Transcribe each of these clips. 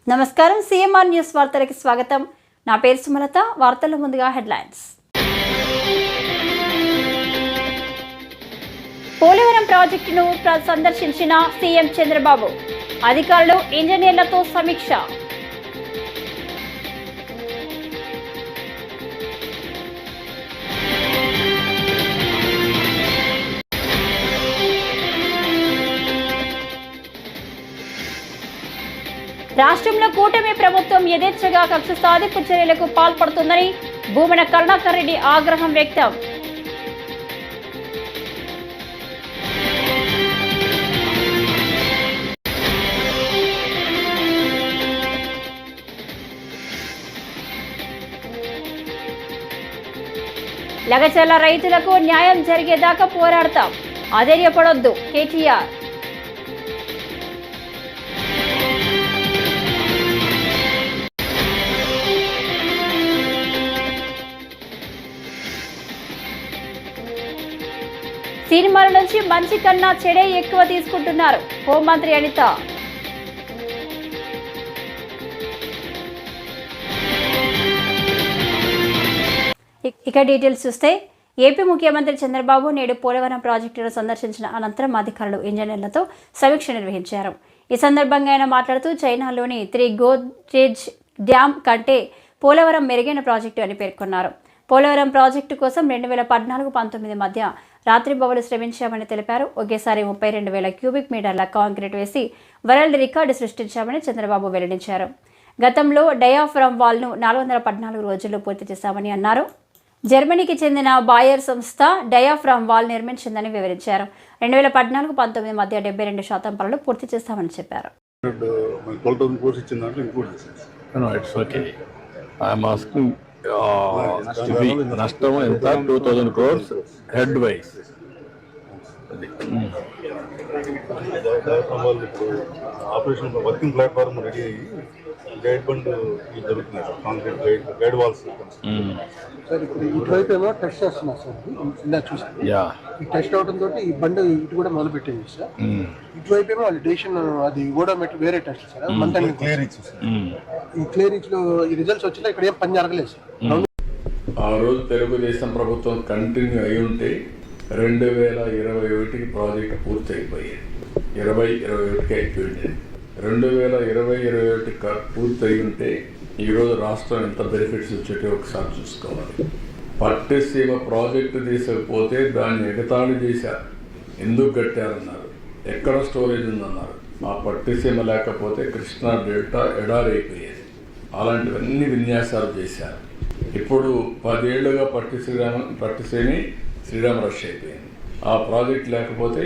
నమస్కారం CMR news వార్తలకు స్వాగతం. నా పేరు సుమలత. వార్తల ముందుగా హెడ్లైన్స్. పోలవరం ప్రాజెక్టును సందర్శించిన సీఎం చంద్రబాబు. అధికారులు ఇంజనీర్లతో సమీక్ష. రాష్ట్రంలో కూటమి ప్రభుత్వం యథేచ్ఛగా కక్ష సాధింపు చర్యలకు పాల్పడుతుందని భూమన కరుణాకర్ రెడ్డి ఆగ్రహం వ్యక్తం. లగచర్ల రైతులకు న్యాయం జరిగేదాకా పోరాడతాం, అధైర్యపడొద్దు కేటీఆర్. సినిమాల నుంచి మంచి కన్నా చెడే ఎక్కువ తీసుకుంటున్నారు హోంమంత్రి అనిత. ఇక డీటెయిల్స్ చూస్తే ఏపీ ముఖ్యమంత్రి చంద్రబాబు నేడు పోలవరం ప్రాజెక్టును సందర్శించిన అనంతరం అధికారులు ఇంజనీర్లతో సమీక్ష నిర్వహించారు. ఈ సందర్భంగా ఆయన మాట్లాడుతూ చైనాలోని 3 గోద్రేజ్ డ్యామ్ కంటే పోలవరం మెరుగైన ప్రాజెక్టు అని పేర్కొన్నారు. పోలవరం ప్రాజెక్టు కోసం 2014-19 మధ్య రాత్రింబవలు శ్రమించామని తెలిపారు. ఒకేసారి 32,000 క్యూబిక్ మీటర్ల కాంక్రీట్ వేసి వరల్డ్ రికార్డు సృష్టించామని చంద్రబాబు వెల్లడించారు. గతంలో డయాఫ్రమ్ వాల్ను 414 రోజుల్లో పూర్తి చేశామని అన్నారు. జర్మనీకి చెందిన బాయర్ సంస్థ డయాఫ్రమ్ వాల్ నిర్మించిందని వివరించారు. 2014-19 మధ్య 72% పనులు పూర్తి చేస్తామని చెప్పారు. నష్టం ఎంత 2000 crores head wise. Operation working platform ready అయ్యి గైడ్ బండ్ జరుగుతున్నాయి, కాంక్రీట్ గైడ్ వాల్స్. సార్ ఇప్పుడు ఇటువైపు ఏమో టెస్ట్ చేస్తున్నారు సార్, ఇందా చూసాను. ఈ టెస్ట్ అవడం తోటి ఈ బండి ఇటు కూడా మొదలు పెట్టింది సార్. ఇటువైపు ఏమో వాళ్ళు డేషన్ అది ఓడోమెట్రిక్ వేరే టెస్ట్ సార్. ఈ క్లియరెన్స్ లో ఈ రిజల్ట్స్ వచ్చినా ఇక్కడ ఏం పని జరగలేదు సార్. ఆ రోజు తెలుగుదేశం ప్రభుత్వం కంటిన్యూ అయి ఉంటే 2021కి ప్రాజెక్ట్ పూర్తి అయిపోయేది. 2021కి అయిపోయింది. 2020-21 పూర్తి అయి ఉంటే ఈరోజు రాష్ట్రం ఎంత బెనిఫిట్స్ వచ్చేటో ఒకసారి చూసుకోవాలి. పట్టిసీమ ప్రాజెక్టు తీసుకపోతే దాన్ని ఎగతాళి చేశారు. ఎందుకు కట్టారన్నారు, ఎక్కడ స్టోరేజ్ ఉందన్నారు. ఆ పట్టిసీమ లేకపోతే కృష్ణా డెల్టా ఎడారి అయిపోయేది. అలాంటివన్నీ విన్యాసాలు చేశారు. ఇప్పుడు 10 ఏళ్లుగా పట్టిసీమి శ్రీరామ రష్ అయిపోయింది. ఆ ప్రాజెక్ట్ లేకపోతే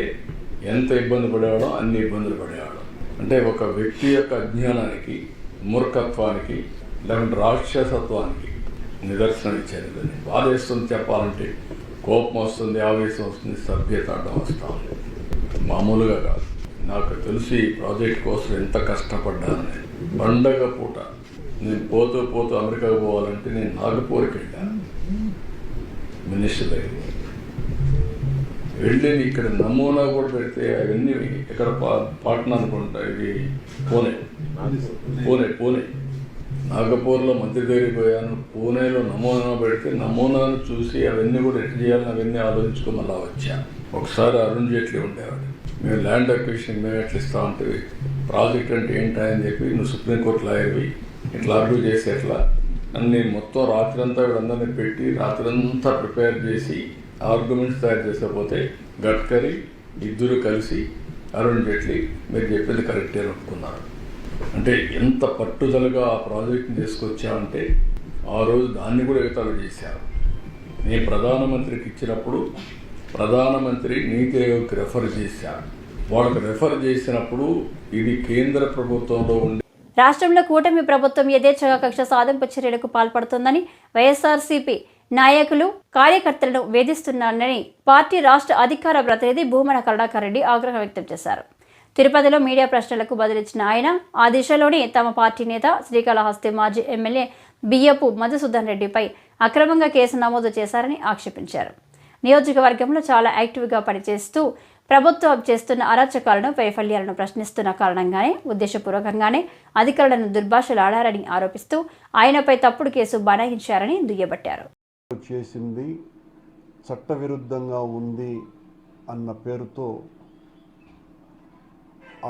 ఎంత ఇబ్బంది పడేవాడో అన్ని ఇబ్బందులు పడేవాడు. అంటే ఒక వ్యక్తి యొక్క అజ్ఞానానికి, మూర్ఖత్వానికి, లేకుంటే రాక్షసత్వానికి నిదర్శనం ఇచ్చేది. బాధేస్తుంది చెప్పాలంటే, కోపం వస్తుంది, ఆవేశం వస్తుంది, సభ్యత అడ్డం వస్తుంది. మామూలుగా కాదు. నాకు తెలిసి ఈ ప్రాజెక్ట్ కోసం ఎంత కష్టపడ్డాను. నేను పండగ పూట నేను పోతూ అమెరికాకు పోవాలంటే నేను నాగపూర్కి వెళ్ళాను. మినిస్టర్ దగ్గర వెళ్ళి ఇక్కడ నమూనా కూడా పెడితే అవన్నీ ఇక్కడ పాట్నా అనుకుంటా, ఇది పూణే నాగపూర్లో మంత్రి దగ్గరికి పోయాను. పూణేలో నమూనా పెడితే నమూనాను చూసి అవన్నీ కూడా ఎట్లా చేయాలని అవన్నీ ఆలోచించుకొని మళ్ళా వచ్చాను. ఒకసారి అరుణ్ జైట్లీ ఉండేవాడు. మేము ల్యాండ్ అక్విజిషన్ మేము ఎట్లా ఇస్తామంటే, ప్రాజెక్ట్ అంటే ఏంటి అని చెప్పి, నువ్వు సుప్రీంకోర్టు లాయర్వి, ఇట్లా ఆర్గ్యూ చేసి ఎట్లా అన్ని మొత్తం రాత్రంతా వీళ్ళందరినీ పెట్టి రాత్రంతా ప్రిపేర్ చేసి ఆర్గ్యుమెంట్స్ తయారు చేసకపోతే గడ్కరీ ఇద్దరు కలిసి అరుణ్ జైట్లీ మీరు చెప్పింది కరెక్టే ఒప్పుకున్నారు. అంటే ఎంత పట్టుదలగా ఆ ప్రాజెక్ట్ని తీసుకొచ్చామంటే ఆ రోజు దాన్ని కూడా ఎగతాళి చేశారు. నేను ప్రధానమంత్రికి ఇచ్చినప్పుడు ప్రధానమంత్రి నీతి ఆయోగ్కి రెఫర్ చేశారు. వాళ్ళకి రెఫర్ చేసినప్పుడు ఇది కేంద్ర ప్రభుత్వంలో ఉండే రాష్ట్రంలో కూటమి ప్రభుత్వం యథేచ్ఛగా కక్ష సాధింపు చర్యలకు పాల్పడుతుందని, వైఎస్ఆర్సీపీ నాయకులు కార్యకర్తలను వేధిస్తున్నారని పార్టీ రాష్ట్ర అధికార ప్రతినిధి భూమన కరుణాకర్ రెడ్డి ఆగ్రహం వ్యక్తం చేశారు. తిరుపతిలో మీడియా ప్రశ్నలకు బదులిచ్చిన ఆయన ఆ దిశలోనే తమ పార్టీ నేత శ్రీకాళహస్తి మాజీ ఎమ్మెల్యే బియ్యపు మధుసూదన్ రెడ్డిపై అక్రమంగా కేసు నమోదు చేశారని ఆక్షేపించారు. నియోజకవర్గంలో చాలా యాక్టివ్గా పనిచేస్తూ ప్రభుత్వం చేస్తున్న అరాచకాలను వైఫల్యాలను ప్రశ్నిస్తున్న కారణంగానే ఉద్దేశపూర్వకంగానే అధికారులను దుర్భాషలాడారని ఆరోపిస్తూ ఆయనపై తప్పుడు కేసు బనాయించారని దుయ్యబట్టారు. చేసింది చట్టవిరుద్ధంగా ఉంది అన్న పేరుతో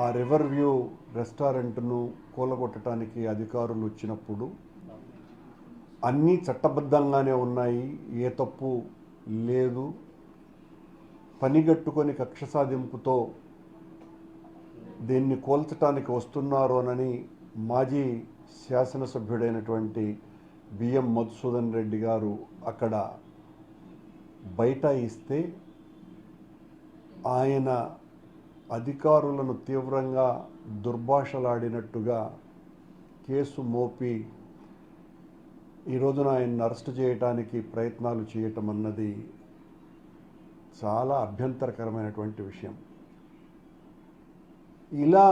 ఆ రివర్ వ్యూ రెస్టారెంట్ను కూలగొట్టడానికి అధికారులు వచ్చినప్పుడు అన్నీ చట్టబద్ధంగానే ఉన్నాయి, ఏ తప్పు లేదు, పనిగట్టుకొని కక్ష సాధింపుతో దీన్ని కోల్చడానికి వస్తున్నారోనని మాజీ శాసనసభ్యుడైనటువంటి బిఎం మధుసూదన్ రెడ్డి గారు అక్కడ బైఠాయిస్తే ఆయన అధికారులను తీవ్రంగా దుర్భాషలాడినట్టుగా కేసు మోపి ఈ రోజున ఆయన్ని అరెస్టు చేయడానికి ప్రయత్నాలు చేయటం అన్నది చాలా అభ్యంతరకరమైనటువంటి విషయం. ఇలా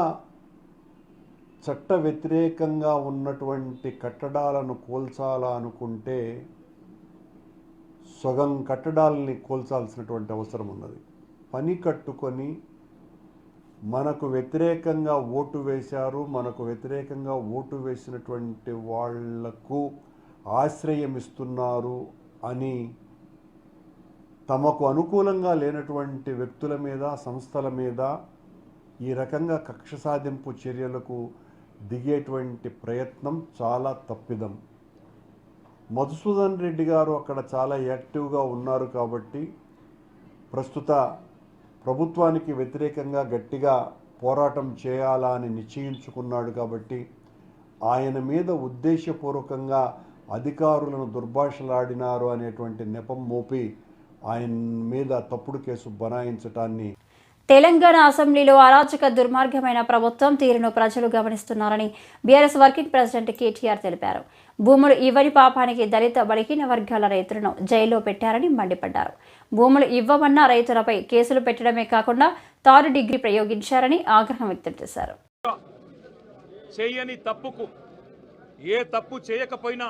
చట్ట వ్యతిరేకంగా ఉన్నటువంటి కట్టడాలను కూల్చాలా అనుకుంటే సగం కట్టడాలని కూల్చాల్సినటువంటి అవసరం ఉన్నది. పని కట్టుకొని మనకు వ్యతిరేకంగా ఓటు వేశారు, మనకు వ్యతిరేకంగా ఓటు వేసినటువంటి వాళ్లకు ఆశ్రయం ఇస్తున్నారు అని తమకు అనుకూలంగా లేనటువంటి వ్యక్తుల మీద, సంస్థల మీద ఈ రకంగా కక్ష సాధింపు చర్యలకు దిగేటువంటి ప్రయత్నం చాలా తప్పిదం. మధుసూదన్ రెడ్డి గారు అక్కడ చాలా యాక్టివ్గా ఉన్నారు కాబట్టి ప్రస్తుత ప్రభుత్వానికి వ్యతిరేకంగా గట్టిగా పోరాటం చేయాలా అని నిశ్చయించుకున్నాడు కాబట్టి ఆయన మీద ఉద్దేశపూర్వకంగా అధికారులను దుర్భాషలాడినారు అనేటువంటి నెపం మోపి ఆయన మీద తప్పుడు కేసు బనాయించటాన్ని తెలంగాణ అసెంబ్లీలో అరాచక దుర్మార్గమైన ప్రభుత్వం తీరును ప్రజలు గమనిస్తున్నారని బీఆర్ఎస్ వర్కింగ్ ప్రెసిడెంట్ కేటీఆర్ తెలిపారు. భూములు ఇవ్వని పాపానికి దళిత బలహీన వర్గాల రైతులను జైల్లో పెట్టారని మండిపడ్డారు. భూములు ఇవ్వమన్న రైతులపై కేసులు పెట్టడమే కాకుండా థర్డ్ డిగ్రీ ప్రయోగించారని ఆగ్రహం వ్యక్తం చేశారు. చేయని తప్పుకు ఏ తప్పు చేయకపోయినా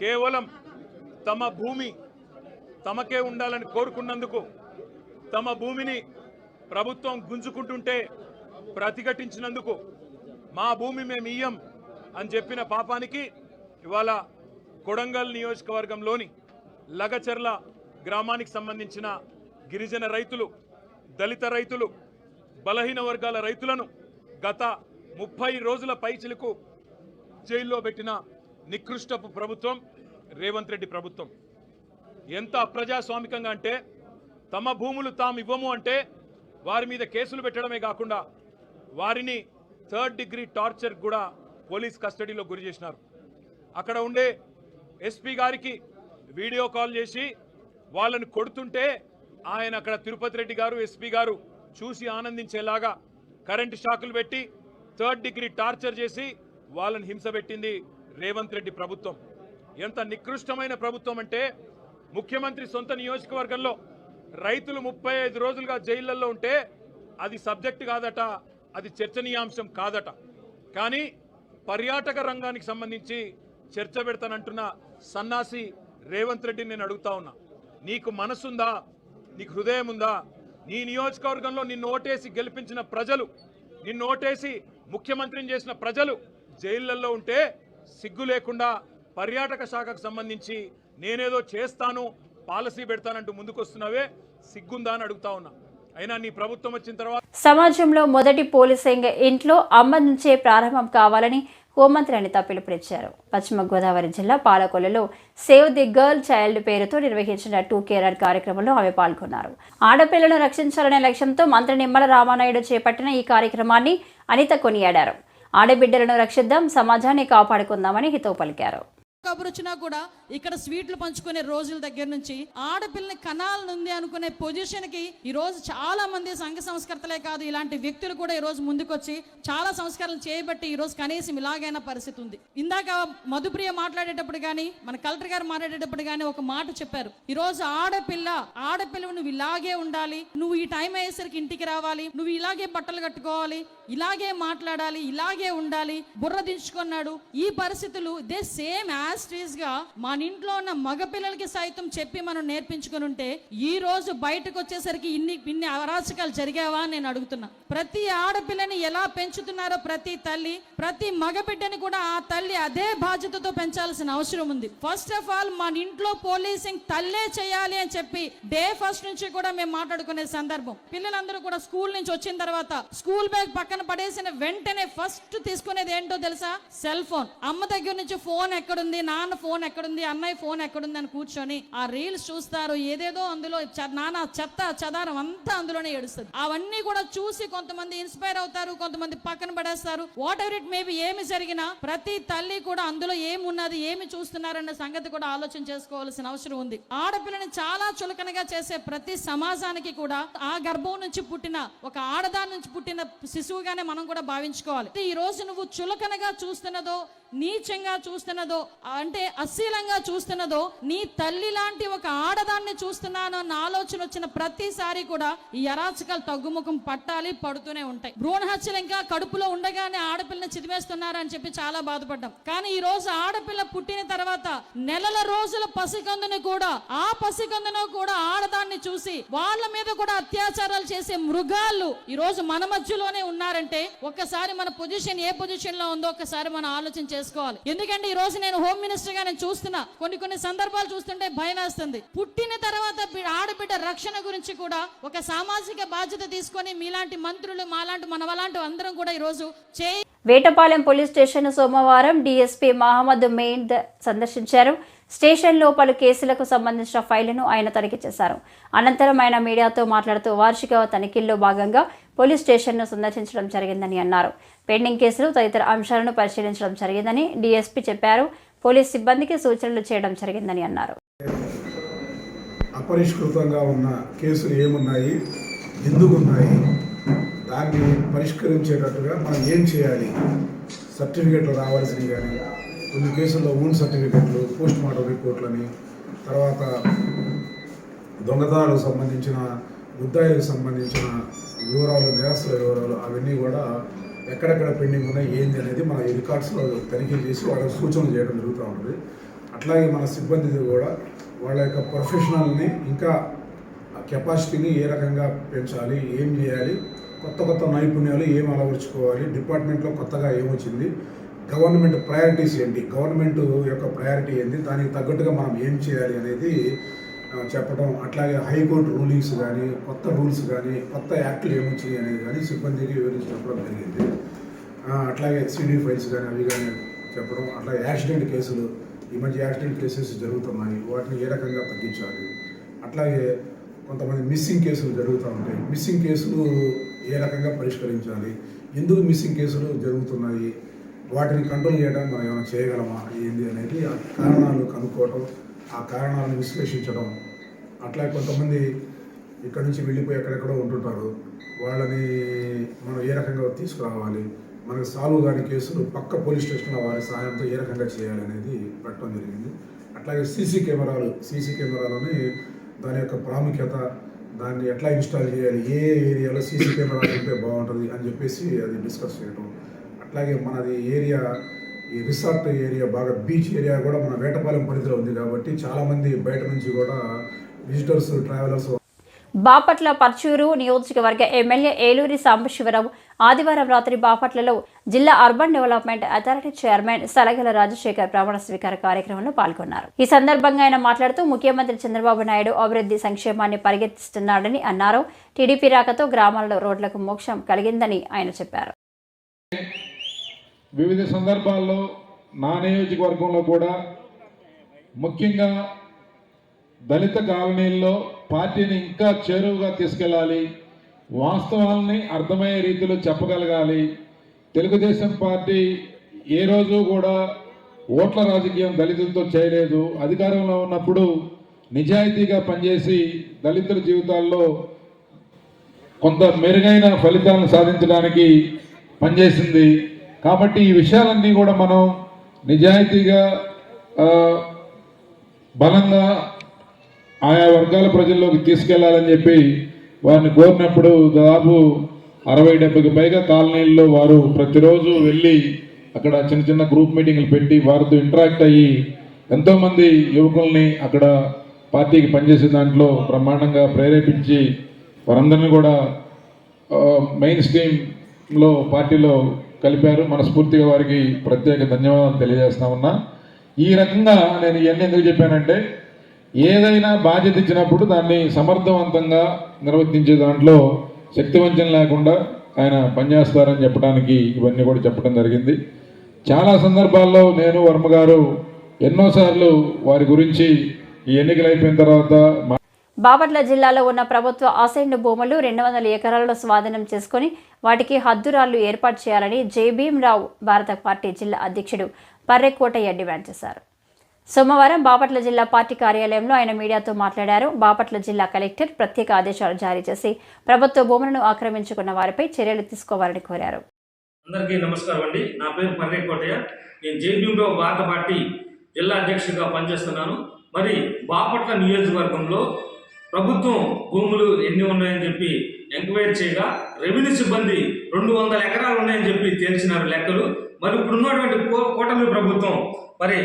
కేవలం తమ భూమి తమకే ఉండాలని కోరుకున్నందుకు తమ భూమిని ప్రభుత్వం గుంజుకుంటుంటే ప్రతిఘటించినందుకు మా భూమి మేము ఇయ్యం అని చెప్పిన పాపానికి ఇవాళ కొడంగల్ నియోజకవర్గంలోని లగచర్ల గ్రామానికి సంబంధించిన గిరిజన రైతులు, దళిత రైతులు, బలహీన వర్గాల రైతులను గత 30 రోజుల పైచిలకు జైల్లో పెట్టిన నికృష్టపు ప్రభుత్వం రేవంత్ రెడ్డి ప్రభుత్వం. ఎంత అప్రజాస్వామికంగా అంటే తమ భూములు తాము ఇవ్వము అంటే వారి మీద కేసులు పెట్టడమే కాకుండా వారిని థర్డ్ డిగ్రీ టార్చర్ కూడా పోలీస్ కస్టడీలో గురి చేసినారు. అక్కడ ఉండే ఎస్పీ గారికి వీడియో కాల్ చేసి వాళ్ళని కొడుతుంటే ఆయన అక్కడ తిరుపతి రెడ్డి గారు, ఎస్పీ గారు చూసి ఆనందించేలాగా కరెంటు షాకులు పెట్టి థర్డ్ డిగ్రీ టార్చర్ చేసి వాళ్ళని హింస పెట్టింది రేవంత్ రెడ్డి ప్రభుత్వం. ఎంత నికృష్టమైన ప్రభుత్వం అంటే ముఖ్యమంత్రి సొంత నియోజకవర్గంలో రైతులు 35 రోజులుగా జైళ్లలో ఉంటే అది సబ్జెక్ట్ కాదట, అది చర్చనీయాంశం కాదట. కానీ పర్యాటక రంగానికి సంబంధించి చర్చ పెడతానంటున్న సన్నాసి రేవంత్ రెడ్డిని నేను అడుగుతా ఉన్నా, నీకు మనసుందా? నీకు హృదయం ఉందా? నీ నియోజకవర్గంలో నిన్ను ఓటేసి గెలిపించిన ప్రజలు, నిన్ను ఓటేసి ముఖ్యమంత్రిని చేసిన ప్రజలు జైళ్లలో ఉంటే సిగ్గు లేకుండా పర్యాటక శాఖకు సంబంధించి నేనేదో చేస్తాను, పాలసీ పెడతానంటూ ముందుకొస్తున్నావే, సిగ్గుందా అని అడుగుతా ఉన్నా. అయినా నీ ప్రభుత్వం వచ్చిన తర్వాత సమాజంలో మొదటి పోలీసింగ్ ఇంట్లో అమ్మ నుంచే ప్రారంభం కావాలని హోంమంత్రి అనిత పిలుపునిచ్చారు. పశ్చిమ గోదావరి జిల్లా పాలకొల్లులో సేవ్ ది గర్ల్ చైల్డ్ పేరుతో నిర్వహించిన 2 కేరర్ కార్యక్రమంలో ఆమె పాల్గొన్నారు. ఆడపిల్లను రక్షించాలనే లక్ష్యంతో మంత్రి నిమ్మల రామానాయుడు చేపట్టిన ఈ కార్యక్రమాన్ని అనిత కొనియాడారు. ఆడబిడ్డలను రక్షిద్దాం, సమాజాన్ని కాపాడుకుందామని హితవు పలికారు. కబురు వచ్చినా కూడా ఇక్కడ స్వీట్లు పంచుకునే రోజుల దగ్గర నుంచి ఆడపిల్లని కనాలనుంది అనుకునే పొజిషన్కి ఈ రోజు చాలా మంది సంఘ సంస్కర్తలే కాదు, ఇలాంటి వ్యక్తులు కూడా ఈ రోజు ముందుకొచ్చి చాలా సంస్కరణలు చేయబట్టి ఈ రోజు కనీసం ఇలాగైనా పరిస్థితి ఉంది. ఇందాక మధుప్రియ మాట్లాడేటప్పుడు కానీ మన కలెక్టర్ గారు మాట్లాడేటప్పుడు కానీ ఒక మాట చెప్పారు, ఈ రోజు ఆడపిల్ల నువ్వు ఇలాగే ఉండాలి, నువ్వు ఈ టైం అయ్యేసరికి ఇంటికి రావాలి, నువ్వు ఇలాగే బట్టలు కట్టుకోవాలి, ఇలాగే మాట్లాడాలి, ఇలాగే ఉండాలి, బుర్ర దించుకున్నాడు. ఈ పరిస్థితులు దే సేమ్ యాజ్ గా మన ఇంట్లో ఉన్న మగ పిల్లలకి సైతం చెప్పి మనం నేర్పించుకుని ఉంటే ఈ రోజు బయటకు వచ్చేసరికి ఇన్ని అరాచకాలు జరిగావా నేను అడుగుతున్నా. ప్రతి ఆడపిల్లని ఎలా పెంచుతున్నారో ప్రతి తల్లి, ప్రతి మగ బిడ్డని కూడా ఆ తల్లి అదే బాధ్యతతో పెంచాల్సిన అవసరం ఉంది. ఫస్ట్ ఆఫ్ ఆల్ మన ఇంట్లో పోలీసింగ్ తల్లే చేయాలి అని చెప్పి డే ఫస్ట్ నుంచి కూడా మేము మాట్లాడుకునే సందర్భం. పిల్లలందరూ కూడా స్కూల్ నుంచి వచ్చిన తర్వాత స్కూల్ బ్యాగ్ పక్కన పడేసిన వెంటనే ఫస్ట్ తీసుకునేది ఏంటో తెలుసా? Cell phone. అమ్మ దగ్గర నుంచి ఫోన్ ఎక్కడుంది, నాన్న ఫోన్ ఎక్కడుంది, అన్నయ్య ఫోన్ ఎక్కడుంది అని కూర్చొని ఆ రీల్స్ చూస్తారు. ఏదేదో అందులో నానా చెత్త చెదారం అంతా అందులోనే ఏడుస్తుంది. అవన్నీ కూడా చూసి కొంతమంది ఇన్స్పైర్ అవుతారు, కొంతమంది పక్కన పడేస్తారు. వాట్ ఎవర్ ఇట్ మేబీ, ఏమి జరిగినా ప్రతి తల్లి కూడా అందులో ఏమున్నది, ఏమి చూస్తున్నారన్న సంగతి కూడా ఆలోచన చేసుకోవాల్సిన అవసరం ఉంది. ఆడపిల్లని చాలా చులకనగా చేసే ప్రతి సమాజానికి కూడా ఆ గర్భం నుంచి పుట్టిన ఒక ఆడదాని నుంచి పుట్టిన శిశువుగానే మనం కూడా భావించుకోవాలి. ఈ రోజు నువ్వు చులకనగా చూస్తున్నదో, నీచంగా చూస్తున్నదో, అంటే అశ్లీలంగా చూస్తున్నదో, నీ తల్లి లాంటి ఒక ఆడదాన్ని చూస్తున్నాను అన్న ఆలోచన వచ్చిన ప్రతిసారి కూడా ఈ అరాచకాలు తగ్గుముఖం పట్టాలి, పడుతూనే ఉంటాయి. భ్రూణ హత్యలు ఇంకా కడుపులో ఉండగానే ఆడపిల్లని చిదిమేస్తున్నారని చెప్పి చాలా బాధపడ్డాం. కానీ ఈ రోజు ఆడపిల్ల పుట్టిన తర్వాత నెలల రోజుల పసికందుని కూడా, ఆ పసికందును కూడా ఆడదాన్ని చూసి వాళ్ళ మీద కూడా అత్యాచారాలు చేసే మృగాలు ఈ రోజు మన మధ్యలోనే ఉన్నారంటే ఒక్కసారి మన పొజిషన్ ఏ పొజిషన్ లో ఉందో ఒక్కసారి మనం ఆలోచన చేసుకోవాలి. ఎందుకంటే ఈ రోజు నేను హోమ్ మినిస్టర్ గా నేను చూస్తున్నా, కొన్ని సందర్భాలు చూస్తుంటే భయం వేస్తుంది. పుట్టిన తర్వాత ఆడబిడ్డ రక్షణ గురించి కూడా ఒక సామాజిక బాధ్యత తీసుకొని మీలాంటి మంత్రులు, మాలాంటి మనవలాంటి అందరం కూడా ఈ రోజు వేటపాలెం పోలీస్ స్టేషన్ సోమవారం డీఎస్పీ మహమ్మద్ మెయిన్ సందర్శించారు. స్టేషన్లో పలు కేసులకు సంబంధించిన ఫైళ్లను ఆయన తనిఖీ చేశారు. అనంతరం ఆయన మీడియాతో మాట్లాడుతూ వార్షిక తనిఖీల్లో భాగంగా పోలీస్ స్టేషన్ను సందర్శించడం జరిగిందని అన్నారు. పెండింగ్ కేసులు తదితర అంశాలను పరిశీలించడం జరిగిందని డీఎస్పీ చెప్పారు. పోలీస్ సిబ్బందికి సూచనలు చేయడం జరిగిందని అన్నారు. అపరిష్కృతంగా ఉన్న కేసులు ఏమున్నాయి, ఎందుకు ఉన్నాయి, దాన్ని పరిష్కరించేటట్టుగా మనం ఏం చేయాలి, సర్టిఫికెట్లు రావాల్సినవి కానీ, కొన్ని కేసుల్లో ఓన్ సర్టిఫికెట్లు, పోస్ట్ మార్టం రిపోర్ట్లని, తర్వాత దొంగతనాలకు సంబంధించిన, ముద్దాయిలకు సంబంధించిన వివరాలు, నేరస్తుల వివరాలు, అవన్నీ కూడా ఎక్కడెక్కడ పెండింగ్ ఉన్నాయి ఏంది అనేది మన ఈ రికార్డ్స్లో తనిఖీ చేసి వాళ్ళకి సూచనలు చేయడం జరుగుతూ ఉంటుంది. అట్లాగే మన సిబ్బంది కూడా వాళ్ళ యొక్క ప్రొఫెషనల్ని ఇంకా కెపాసిటీని ఏ రకంగా పెంచాలి, ఏం చేయాలి, కొత్త నైపుణ్యాలు ఏం అలవర్చుకోవాలి, డిపార్ట్మెంట్లో కొత్తగా ఏమొచ్చింది, గవర్నమెంట్ ప్రయారిటీస్ ఏంటి, గవర్నమెంట్ యొక్క ప్రయారిటీ ఏంటి, దానికి తగ్గట్టుగా మనం ఏం చేయాలి అనేది చెప్పడం. అట్లాగే హైకోర్టు రూలింగ్స్ కానీ, కొత్త రూల్స్ కానీ, కొత్త యాక్ట్లు ఏమొచ్చినాయి అనేది కానీ సిబ్బందికి వివరించి చెప్పడం జరిగింది. అట్లాగే సిడీ ఫైల్స్ కానీ అవి కానీ చెప్పడం. అట్లాగే యాక్సిడెంట్ కేసులు, ఈ మధ్య యాక్సిడెంట్ కేసెస్ జరుగుతున్నాయి, వాటిని ఏ రకంగా తగ్గించాలి. అట్లాగే కొంతమంది మిస్సింగ్ కేసులు జరుగుతూ ఉంటాయి, మిస్సింగ్ కేసులు ఏ రకంగా పరిష్కరించాలి, ఎందుకు మిస్సింగ్ కేసులు జరుగుతున్నాయి, వాటిని కంట్రోల్ చేయడానికి మనం ఏమైనా చేయగలమా ఏంది అనేది ఆ కారణాలు కనుక్కోవటం, ఆ కారణాలను విశ్లేషించడం. అట్లా కొంతమంది ఇక్కడి నుంచి వెళ్ళిపోయి ఎక్కడెక్కడో ఉంటుంటారు, వాళ్ళని మనం ఏ రకంగా తీసుకురావాలి, మనకు సాల్వ్ కాని కేసులు పక్క పోలీస్ స్టేషన్ల వారి సహాయంతో ఏ రకంగా చేయాలనేది పెట్టడం జరిగింది. అట్లాగే సీసీ కెమెరాలని దాని యొక్క ప్రాముఖ్యత, దాన్ని ఎట్లా ఇన్స్టాల్ చేయాలి, ఏ ఏరియాలో సీసీ కెమెరాలు ఉంటే బాగుంటుంది అని చెప్పేసి అది డిస్కస్ చేయడం. అట్లాగే మనది ఏరియా, ఈ రిసార్ట్ ఏరియా, బాగా బీచ్ ఏరియా కూడా మన వేటపాలెం పరిధిలో ఉంది కాబట్టి చాలామంది బయట నుంచి కూడా విజిటర్స్, ట్రావెలర్స్. బాపట్ల పర్చూరు నియోజకవర్గ ఎమ్మెల్యే ఏలూరి సాంబశివరావు ఆదివారం రాత్రి బాపట్లలో జిల్లా urban development authority chairman Salagala Rajasekhar ప్రమాణ స్వీకార కార్యక్రమంలో పాల్గొన్నారు. ఈ సందర్భంగా ఆయన మాట్లాడుతూ ముఖ్యమంత్రి చంద్రబాబు నాయుడు అభివృద్ధి సంక్షేమాన్ని పరిగెత్తిస్తున్నాడని అన్నారు. టీడీపీ రాకతో గ్రామాల్లో రోడ్లకు మోక్షం కలిగిందని ఆయన చెప్పారు. వివిధ సందర్భాల్లో నా నియోజకవర్గంలో కూడా ముఖ్యంగా దళిత కాలనీల్లో పార్టీని ఇంకా చేరువుగా తీసుకెళ్ళాలి, వాస్తవాలని అర్థమయ్యే రీతిలో చెప్పగలగాలి. తెలుగుదేశం పార్టీ ఏ రోజు కూడా ఓట్ల రాజకీయం దళితులతో చేయలేదు. అధికారంలో ఉన్నప్పుడు నిజాయితీగా పనిచేసి దళితుల జీవితాల్లో కొంత మెరుగైన ఫలితాలను సాధించడానికి పనిచేసింది. కాబట్టి ఈ విషయాలన్నీ కూడా మనం నిజాయితీగా బలంగా ఆయా వర్గాల ప్రజల్లోకి తీసుకెళ్లాలని చెప్పి వారిని కోరినప్పుడు దాదాపు 60-70కి పైగా కాలనీల్లో వారు ప్రతిరోజు వెళ్ళి అక్కడ చిన్న చిన్న గ్రూప్ మీటింగ్లు పెట్టి వారితో ఇంటరాక్ట్ అయ్యి ఎంతోమంది యువకుల్ని అక్కడ పార్టీకి పనిచేసే దాంట్లో బ్రహ్మాండంగా ప్రేరేపించి వారందరినీ కూడా మెయిన్ స్ట్రీమ్లో పార్టీలో కలిపారు. మనస్ఫూర్తిగా వారికి ప్రత్యేక ధన్యవాదాలు తెలియజేస్తా ఉన్నా. ఈ రకంగా నేను ఇవన్నీ ఎందుకు చెప్పానంటే, ఏదైనా బాధ్యత ఇచ్చినప్పుడు దాన్ని సమర్థవంతంగా నిర్వర్తించే దాంట్లో శక్తివంచన లేకుండా ఆయన పనిచేస్తారని చెప్పడానికి ఇవన్నీ కూడా చెప్పడం జరిగింది. చాలా సందర్భాల్లో నేను వర్మ గారు ఎన్నోసార్లు వారి గురించి ఈ ఎన్నికలు అయిపోయిన తర్వాత బాపట్ల జిల్లాలో ఉన్న ప్రభుత్వ అసైన్డ్ భూములు 200 ఎకరాల్లో స్వాధీనం చేసుకుని వాటికి హద్దురాళ్లు ఏర్పాటు చేయాలని జై భీమ్రావు భారత పార్టీ జిల్లా అధ్యక్షుడు పర్రెకోటయ్య డిమాండ్ చేశారు. సోమవారం బాపట్ల జిల్లా పార్టీ కార్యాలయంలో ఆయన మీడియాతో మాట్లాడారు. బాపట్ల జిల్లా కలెక్టర్ ప్రత్యేక ఆదేశాలు జారీ చేసి ప్రభుత్వ భూములను ఆక్రమించుకున్న వారిపై చర్యలు తీసుకోవాలని కోరారు. అందరికీ నమస్కారం అండి. నా పేరు పర్రెకోటయ్య. నేను జై భీమ్రావు భారత పార్టీ జిల్లా అధ్యక్షుడిగా పనిచేస్తున్నాను. మరి బాపట్ల నియోజకవర్గంలో ప్రభుత్వం భూములు ఎన్ని ఉన్నాయని చెప్పి ఎంక్వైరీ చేయగా రెవెన్యూ సిబ్బంది 200 ఎకరాలు ఉన్నాయని చెప్పి తేల్చినారు లెక్కలు. మరి ఇప్పుడున్నటువంటి కూటమి ప్రభుత్వం మరి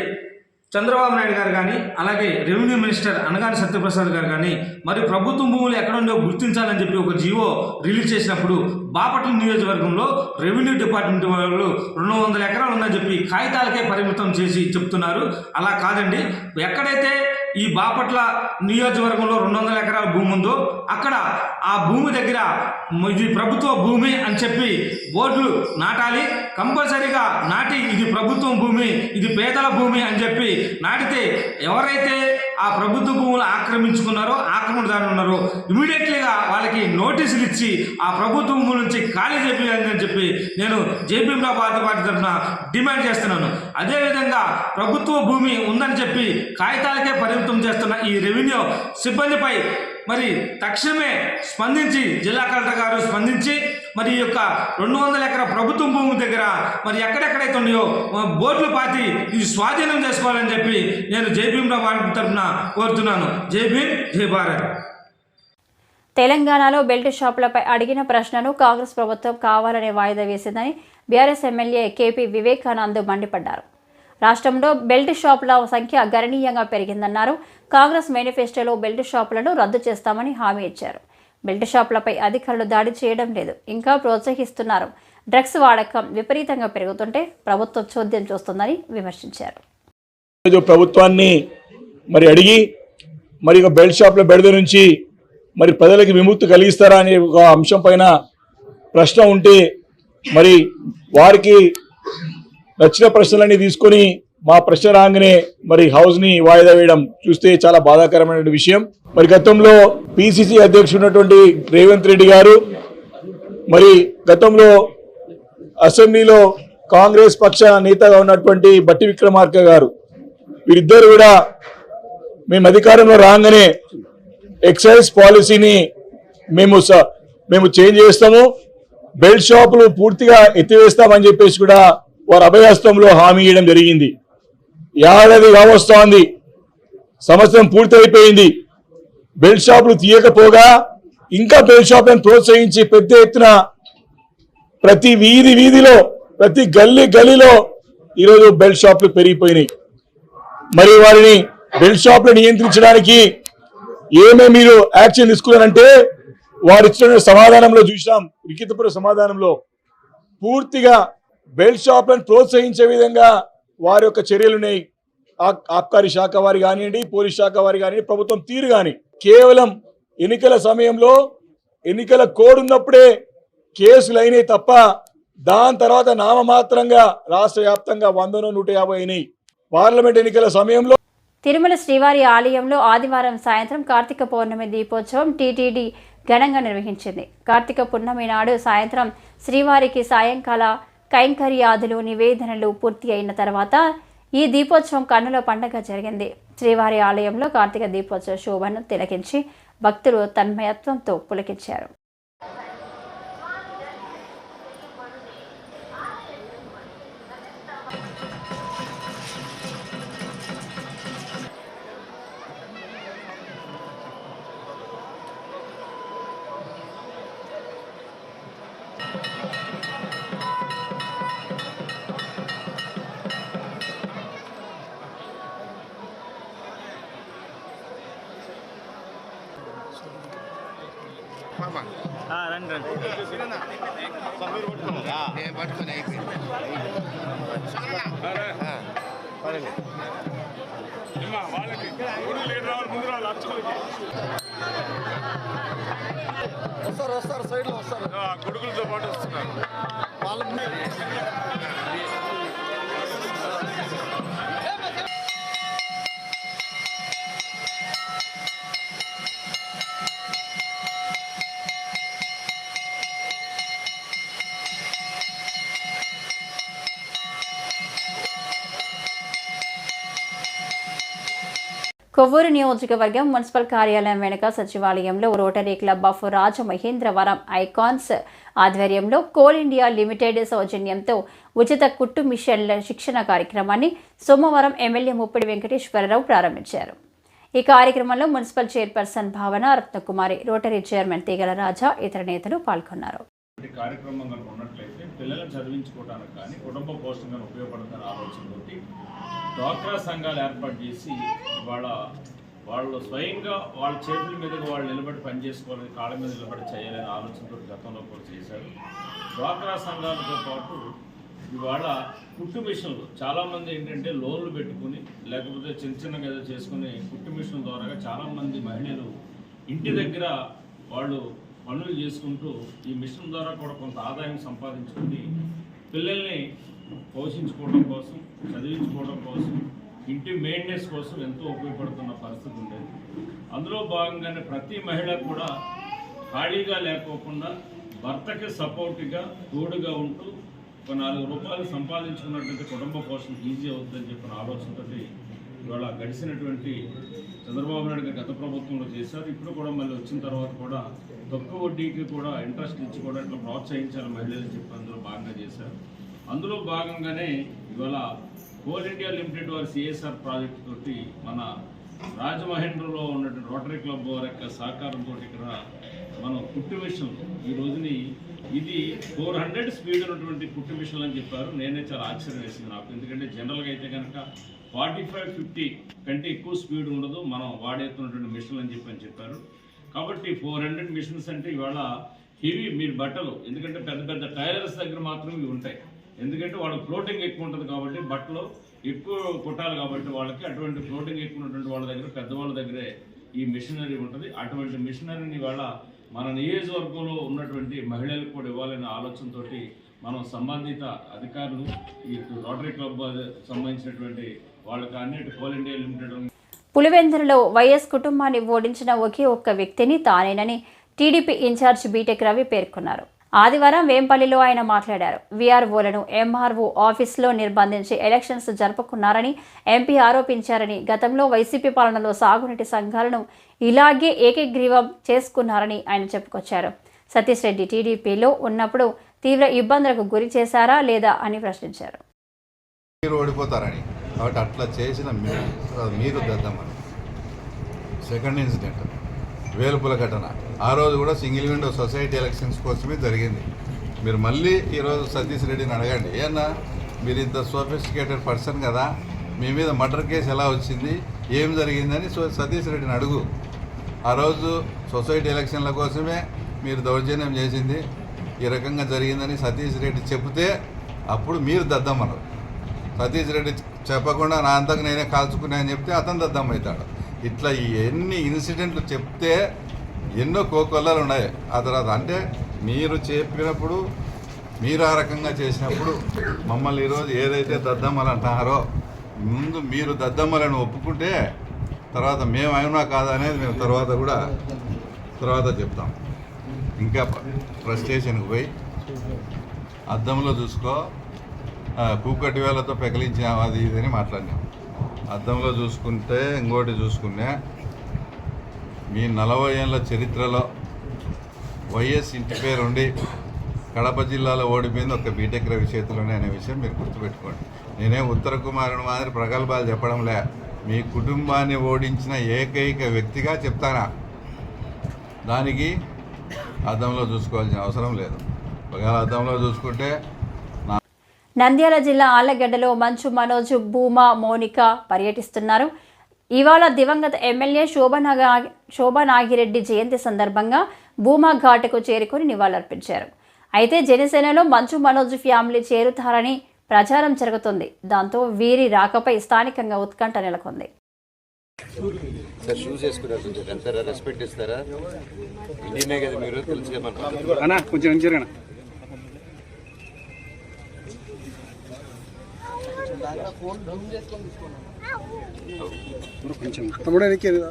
చంద్రబాబు నాయుడు గారు కానీ అలాగే రెవెన్యూ మినిస్టర్ అనగాని సత్యప్రసాద్ గారు కానీ మరి ప్రభుత్వం భూములు ఎక్కడుండో గుర్తించాలని చెప్పి ఒక జీవో రిలీజ్ చేసినప్పుడు బాపట్ల నియోజకవర్గంలో రెవెన్యూ డిపార్ట్మెంట్ వాళ్ళు 200 ఎకరాలు ఉందని చెప్పి కాగితాలకే పరిమితం చేసి చెప్తున్నారు. అలా కాదండి. ఎక్కడైతే ఈ బాపట్ల నియోజకవర్గంలో 200 ఎకరాల భూమి ఉందో అక్కడ ఆ భూమి దగ్గర ఇది ప్రభుత్వ భూమి అని చెప్పి బోర్డులు నాటాలి. కంపల్సరీగా నాటి ఇది ప్రభుత్వం భూమి, ఇది పేదల భూమి అని చెప్పి నాటితే ఎవరైతే ఆ ప్రభుత్వ భూములు ఆక్రమించుకున్నారో ఆక్రమణదారులు ఉన్నారో ఇమీడియట్లీగా వాళ్ళకి నోటీసులు ఇచ్చి ఆ ప్రభుత్వ భూముల నుంచి ఖాళీ చేయాలని చెప్పి నేను జై భీమ్రావు భారత పార్టీ తరఫున డిమాండ్ చేస్తున్నాను. అదేవిధంగా ప్రభుత్వ భూమి ఉందని చెప్పి కాగితాలకే పరిమితం చేస్తున్న ఈ రెవెన్యూ సిబ్బందిపై మరి తక్షణమే స్పందించి జిల్లా కలెక్టర్ గారు స్పందించి మరి ఈ యొక్క 200 ఎకరాల ప్రభుత్వం భూమి దగ్గర మరి ఎక్కడెక్కడైతే ఉన్నాయో బోర్డులు పాతి ఇది స్వాధీనం చేసుకోవాలని చెప్పి నేను జై భీమ్రావు భారత తరఫున కోరుతున్నాను. జై భీమ్, జై భారత్. తెలంగాణలో బెల్ట్ షాపులపై అడిగిన ప్రశ్నను కాంగ్రెస్ ప్రభుత్వం కావాలనే వాయిదా వేసిందని బీఆర్ఎస్ ఎమ్మెల్యే కేపీ వివేకానంద్ మండిపడ్డారు. రాష్ట్రంలో బెల్ట్ షాపుల సంఖ్య గణనీయంగా పెరిగిందన్నారు. కాంగ్రెస్ మేనిఫెస్టోలో బెల్ట్ షాపులను రద్దు చేస్తామని హామీ ఇచ్చారు. బెల్ట్ షాపులపై అధికారులు దాడి చేయడం లేదు, ఇంకా ప్రోత్సహిస్తున్నారు. డ్రగ్స్ వాడకం విపరీతంగా పెరుగుతుంటే ప్రభుత్వం చోద్యం చూస్తుందని విమర్శించారు. ప్రభుత్వాన్ని మరి అడిగి మరి ఒక బెల్ట్ షాప్ల బెడద నుంచి మరి ప్రజలకు విముక్తి కలిగిస్తారా అనే ఒక అంశం పైన ప్రశ్న ఉంటే మరి వారికి నచ్చిన ప్రశ్నలన్నీ తీసుకొని మా ప్రశ్న రాగానే మరి హౌస్ని వాయిదా వేయడం చూస్తే చాలా బాధాకరమైన విషయం. మరి గతంలో పిసిసి అధ్యక్షుడు రేవంత్ రెడ్డి గారు మరి గతంలో అసెంబ్లీలో కాంగ్రెస్ పక్ష నేతగా ఉన్నటువంటి బట్టి విక్రమార్క గారు వీరిద్దరు కూడా మేము అధికారంలో రాగానే ఎక్సైజ్ పాలసీని మేము చేంజ్ చేస్తాము, బెల్ట్ షాపులు పూర్తిగా ఎత్తివేస్తామని చెప్పేసి కూడా వారు అభయహస్తంలో హామీ ఇవ్వడం జరిగింది. ఏడాది కావస్తోంది, సంవత్సరం పూర్తి అయిపోయింది. బెల్ట్ షాపులు తీయకపోగా ఇంకా బెల్ట్ షాపులను ప్రోత్సహించి పెద్ద ఎత్తున ప్రతి వీధిలో ప్రతి గల్లీలో ఈరోజు బెల్ట్ షాపులు పెరిగిపోయినాయి. మరి వారిని బెల్ట్ షాపులు నియంత్రించడానికి ఏమేమి మీరు యాక్షన్ తీసుకున్నారంటే వారు ఇచ్చిన సమాధానంలో చూసాం. లిఖితపూర్వక సమాధానంలో పూర్తిగా బెల్ట్ షాపులను ప్రోత్సహించే విధంగా వారి యొక్క చర్యలున్నాయి. ఆబ్కారీ శాఖ వారి కానివ్వండి, పోలీస్ శాఖ వారి కానివ్వండి, ప్రభుత్వం తీరు కానీ కేవలం ఎన్నికల సమయంలో ఎన్నికల కోడ్ ఉన్నప్పుడే కేసులు అయినాయి తప్ప దాని తర్వాత నామమాత్రంగా రాష్ట్ర వ్యాప్తంగా 100-150 అయినాయి. పార్లమెంట్ ఎన్నికల సమయంలో తిరుమల శ్రీవారి ఆలయంలో ఆదివారం సాయంత్రం కార్తీక పౌర్ణమి దీపోత్సవం టీటీడీ ఘనంగా నిర్వహించింది. కార్తీక పౌర్ణమి నాడు సాయంత్రం శ్రీవారికి సాయంకాల కైంకర్యాదులు నివేదనలు పూర్తి అయిన తర్వాత ఈ దీపోత్సవం కన్నుల పండగ జరిగింది. శ్రీవారి ఆలయంలో కార్తీక దీపోత్సవ శోభను తిలకించి భక్తులు తన్మయత్వంతో పులకించారు. వస్తారు సైడ్లో వస్తారు కొడుకులతో పాటు వస్తున్నారు. వాళ్ళ కొవ్వూరు నియోజకవర్గం మున్సిపల్ కార్యాలయం వెనుక సచివాలయంలో rotary club of Rajamahendravaram icons ఆధ్వర్యంలో కోల్ ఇండియా లిమిటెడ్ సౌజన్యంతో ఉచిత కుట్టు మిషన్ల శిక్షణ కార్యక్రమాన్ని సోమవారం ఎమ్మెల్యే ముప్పిడి వెంకటేశ్వరరావు ప్రారంభించారు. ఈ కార్యక్రమంలో మున్సిపల్ చైర్పర్సన్ భావన రత్నకుమారి, రోటరీ చైర్మన్ తీగల రాజా, ఇతర నేతలు పాల్గొన్నారు. కార్యక్రమం కనుక ఉన్నట్లయితే పిల్లలను చదివించుకోవడానికి కానీ కుటుంబ పోషణ కానీ ఉపయోగపడుతున్న ఆలోచనతోటి డ్వాక్రా సంఘాలు ఏర్పాటు చేసి వాళ్ళు స్వయంగా వాళ్ళ చేతుల మీదుగా వాళ్ళు నిలబడి పనిచేసుకోవాలని, కాళ్ళ మీద నిలబడి చేయాలనే ఆలోచనతో గతంలో కూడా చేశారు. డ్వాక్రా సంఘాలతో పాటు ఇవాళ కుట్టు మిషన్లు చాలామంది ఏంటంటే లోన్లు పెట్టుకుని లేకపోతే చిన్నగా ఏదో చేసుకుని కుట్టు మిషన్ల ద్వారా చాలామంది మహిళలు ఇంటి దగ్గర వాళ్ళు పనులు చేసుకుంటూ ఈ మిషన్ ద్వారా కూడా కొంత ఆదాయం సంపాదించుకుని పిల్లల్ని పోషించుకోవడం కోసం, చదివించుకోవడం కోసం, ఇంటి మెయింటెనెన్స్ కోసం ఎంతో ఉపయోగపడుతున్న పరిస్థితి ఉండేది. అందులో భాగంగానే ప్రతి మహిళ కూడా ఖాళీగా లేకోకుండా భర్తకి సపోర్ట్గా తోడుగా ఉంటూ ఒక 4 రూపాయలు సంపాదించుకున్నట్లయితే కుటుంబ పోషణ ఈజీ అవుతుందని చెప్పిన ఆలోచనతోటి ఇవాళ గడిచినటువంటి చంద్రబాబు నాయుడు గారు గత ప్రభుత్వంలో చేశారు. ఇప్పుడు కూడా మళ్ళీ వచ్చిన తర్వాత కూడా తక్కువ వడ్డీకి కూడా ఇంట్రెస్ట్ ఇచ్చి కూడా ఇట్లా ప్రోత్సహించాలి మహిళలు చెప్పి అందులో భాగంగా చేశారు. అందులో భాగంగానే ఇవాళ కోల్ ఇండియా లిమిటెడ్ వారి సిఎస్ఆర్ ప్రాజెక్ట్ తోటి మన రాజమహేంద్రలో ఉన్నటువంటి రోటరీ క్లబ్ వారి యొక్క సహకారంతో ఇక్కడ మనం కుట్టు మిషన్లు ఈ రోజుని ఇది 400 స్పీడ్ ఉన్నటువంటి కుట్టు మిషన్లు అని చెప్పారు. నేనే చాలా ఆశ్చర్యం వేసింది నాకు. ఎందుకంటే జనరల్గా అయితే కనుక 45-50 కంటే ఎక్కువ స్పీడ్ ఉండదు మనం వాడేస్తున్నటువంటి మిషన్లు అని చెప్పారు. కాబట్టి 400 మిషన్స్ అంటే ఇవాళ హెవీ మీరు బట్టలు, ఎందుకంటే పెద్ద పెద్ద టైలర్స్ దగ్గర మాత్రమే ఇవి ఉంటాయి. ఎందుకంటే వాళ్ళకి ఫ్లోటింగ్ ఎక్కువ ఉంటుంది కాబట్టి బట్టలు ఎక్కువ కుట్టాలి కాబట్టి వాళ్ళకి అటువంటి ఫ్లోటింగ్ ఎక్కువ ఉన్నటువంటి వాళ్ళ దగ్గర పెద్దవాళ్ళ దగ్గరే ఈ మిషనరీ ఉంటుంది. అటువంటి మిషనరీని ఇవాళ మన నియోజకవర్గంలో ఉన్నటువంటి మహిళలకు కూడా ఇవ్వాలనే ఆలోచనతో మనం సంబంధిత అధికారులు ఈ రోటరీ క్లబ్ సంబంధించినటువంటి వాళ్ళకి అన్నిటి కోల్ ఇండియా లిమిటెడ్ పులివెందులలో వైఎస్ కుటుంబాన్ని ఓడించిన ఒకే ఒక్క వ్యక్తిని తానేనని టీడీపీ ఇన్ఛార్జ్ బీటెక్ రవి పేర్కొన్నారు. ఆదివారం వేంపల్లిలో ఆయన మాట్లాడారు. వీఆర్ఓలను ఎంఆర్ఓ ఆఫీసులో నిర్బంధించి ఎలక్షన్స్ జరుపుకున్నారని ఎంపీ ఆరోపించారని, గతంలో వైసీపీ పాలనలో సాగునీటి సంఘాలను ఇలాగే ఏకగ్రీవం చేసుకున్నారని ఆయన చెప్పుకొచ్చారు. సతీష్ రెడ్డి టీడీపీలో ఉన్నప్పుడు తీవ్ర ఇబ్బందులకు గురి చేశారా లేదా అని ప్రశ్నించారు. ఓడిపోతారని కాబట్టి అట్లా చేసిన మీరు దద్దమని. సెకండ్ ఇన్సిడెంట్ వేలుపుల ఘటన, ఆ రోజు కూడా సింగిల్ విండో సొసైటీ ఎలక్షన్స్ కోసమే జరిగింది. మీరు మళ్ళీ ఈరోజు సతీష్ రెడ్డిని అడగండి, ఏమన్నా మీరు ఇంత సోఫిస్టికేటెడ్ పర్సన్ కదా, మీ మీద మర్డర్ కేసు ఎలా వచ్చింది, ఏం జరిగిందని సతీష్ రెడ్డిని అడుగు. ఆ రోజు సొసైటీ ఎలక్షన్ల కోసమే మీరు దౌర్జన్యం చేసింది ఈ రకంగా జరిగిందని సతీష్ రెడ్డి చెబితే అప్పుడు మీరు దద్దమ్మన్నారు. సతీష్ రెడ్డి చెప్పకుండా నా అంతకు నేనే కాల్చుకున్నా అని చెప్తే అతను దద్దమ్మ అవుతాడు. ఇట్లా ఎన్ని ఇన్సిడెంట్లు చెప్తే ఎన్నో కోకొల్లలు ఉన్నాయి. ఆ తర్వాత అంటే మీరు చెప్పినప్పుడు మీరు ఆ రకంగా చేసినప్పుడు మమ్మల్ని ఈరోజు ఏదైతే దద్దమ్మలు అంటున్నారో ముందు మీరు దద్దమ్మలను ఒప్పుకుంటే తర్వాత మేము అయినా కాదా అనేది మేము తర్వాత చెప్తాం. ఇంకా ఫ్రస్ట్రేషన్కి పోయి అద్దంలో చూసుకో, కూకటి వేలతో పెకలించాం అది ఇదని మాట్లాడినాం. అద్దంలో చూసుకుంటే ఇంకోటి చూసుకునే మీ 40 ఏళ్ళ చరిత్రలో వైఎస్ ఇంటి పేరుండి కడప జిల్లాలో ఓడిపోయింది ఒక బీటెక్ రవి చేతిలోనే అనే విషయం మీరు గుర్తుపెట్టుకోండి. నేనే ఉత్తర కుమారుని మాదిరి ప్రగల్భాలు చెప్పడంలే, మీ కుటుంబాన్ని ఓడించిన ఏకైక వ్యక్తిగా చెప్తానా. దానికి అద్దంలో చూసుకోవాల్సిన అవసరం లేదు. ఒకవేళ అద్దంలో చూసుకుంటే నంద్యాల జిల్లా ఆళ్లగడ్డలో మంచు మనోజ్, భూమా, మౌనిక పర్యటిస్తున్నారు. ఇవాళ దివంగత ఎమ్మెల్యే శోభా నాగిరెడ్డి జయంతి సందర్భంగా భూమా ఘాట్కు చేరుకొని నివాళులర్పించారు. అయితే జనసేనలో మంచు మనోజ్ ఫ్యామిలీ చేరుతారని ప్రచారం జరుగుతుంది. దాంతో వీరి రాకపై స్థానికంగా ఉత్కంఠ నెలకొంది. షూస్ వేసుకున్నారు రెస్పెక్ట్ ఇస్తారా? ఇండియనే కదా మీరు తెలుసు. కొంచెం తమ్ముడు ఎక్కేదా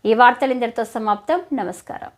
ఈ వార్తలు ఇంతటితో సమాప్తం. నమస్కారం.